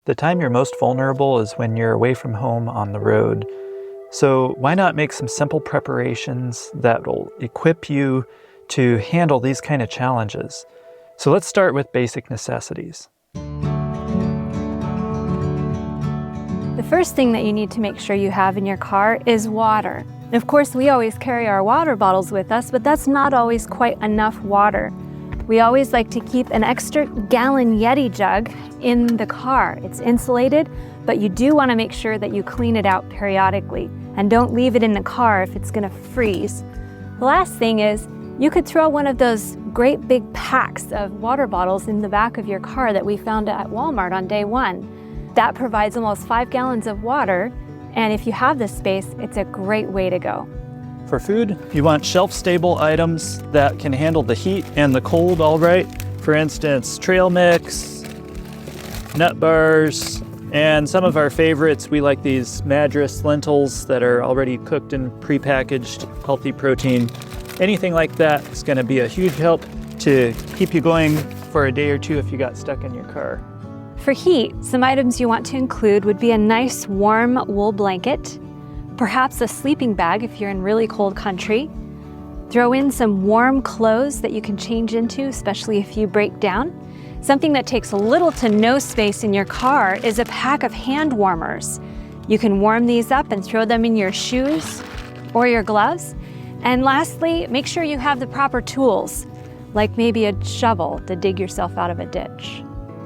The time you're most vulnerable is when you're away from home on the road. So why not make some simple preparations that will equip you to handle these kind of challenges? So let's start with basic necessities. The first thing that you need to make sure you have in your car is water. And of course, we always carry our water bottles with us, but that's not always quite enough water. We always like to keep an extra gallon Yeti jug in the car. It's insulated, but you do want to make sure that you clean it out periodically and don't leave it in the car if it's going to freeze. The last thing is you could throw one of those great big packs of water bottles in the back of your car that we found at Walmart on day one. That provides almost 5 gallons of water, and if you have the space, it's a great way to go. For food, you want shelf-stable items that can handle the heat and the cold all right. For instance, trail mix, nut bars, and some of our favorites, we like these Madras lentils that are already cooked and prepackaged, healthy protein. Anything like that is going to be a huge help to keep you going for a day or two if you got stuck in your car. For heat, some items you want to include would be a nice warm wool blanket, perhaps a sleeping bag if you're in really cold country. Throw in some warm clothes that you can change into, especially if you break down. Something that takes little to no space in your car is a pack of hand warmers. You can warm these up and throw them in your shoes or your gloves. And lastly, make sure you have the proper tools, like maybe a shovel to dig yourself out of a ditch.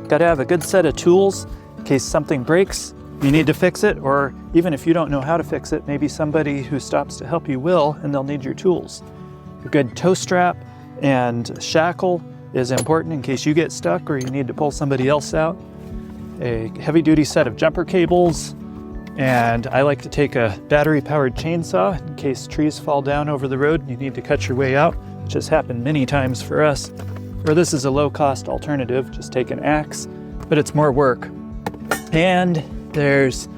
Got to have a good set of tools in case something breaks, you need to fix it, or even if you don't know how to fix it, maybe somebody who stops to help you will, and they'll need your tools. A good tow strap and shackle is important in case you get stuck or you need to pull somebody else out. A heavy-duty set of jumper cables, and I like to take a battery-powered chainsaw in case trees fall down over the road and you need to cut your way out, which has happened many times for us. Or this is a low-cost alternative, just take an axe, but it's more work. And there's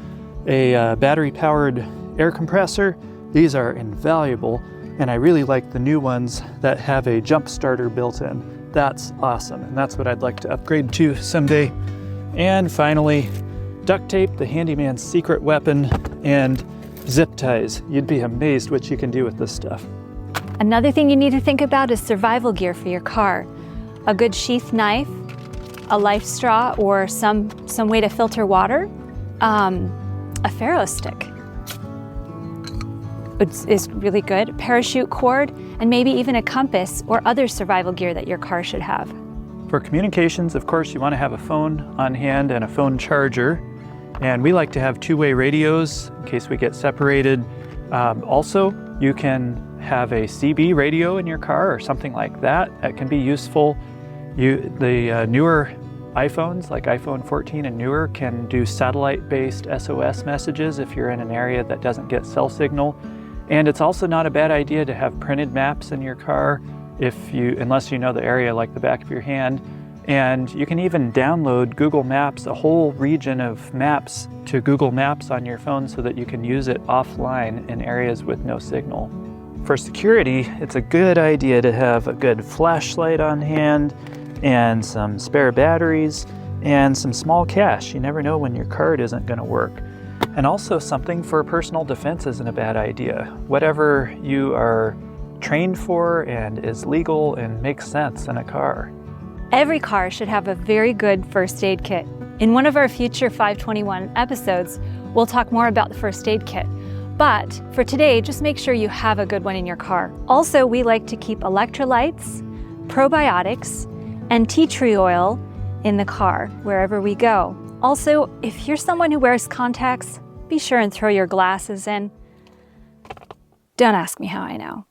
a battery-powered air compressor. These are invaluable, and I really like the new ones that have a jump starter built in. That's awesome, and that's what I'd like to upgrade to someday. And finally, duct tape, the handyman's secret weapon, and zip ties. You'd be amazed what you can do with this stuff. Another thing you need to think about is survival gear for your car. A good sheath knife, a life straw, or some way to filter water. A Pharaoh stick is really good, parachute cord, and maybe even a compass or other survival gear that your car should have. For communications, of course, you want to have a phone on hand and a phone charger. And we like to have two-way radios in case we get separated. Also, you can have a CB radio in your car or something like that. That can be useful. The newer iPhones, like iPhone 14 and newer, can do satellite-based SOS messages if you're in an area that doesn't get cell signal. And it's also not a bad idea to have printed maps in your car unless you know the area like the back of your hand. And you can even download Google Maps, a whole region of maps to Google Maps on your phone so that you can use it offline in areas with no signal. For security, it's a good idea to have a good flashlight on hand and some spare batteries and some small cash. You never know when your card isn't going to work. And also something for personal defense isn't a bad idea. Whatever you are trained for and is legal and makes sense in a car. Every car should have a very good first aid kit. In one of our future 521 episodes, we'll talk more about the first aid kit. But for today, just make sure you have a good one in your car. Also, we like to keep electrolytes, probiotics, and tea tree oil in the car wherever we go. Also, if you're someone who wears contacts, be sure and throw your glasses in. Don't ask me how I know.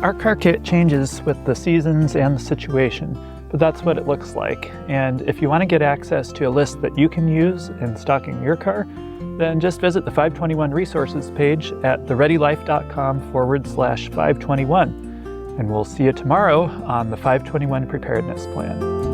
Our car kit changes with the seasons and the situation, but that's what it looks like. And if you want to get access to a list that you can use in stocking your car, then just visit the 521 resources page at thereadylife.com/521. And we'll see you tomorrow on the 521 Preparedness Plan.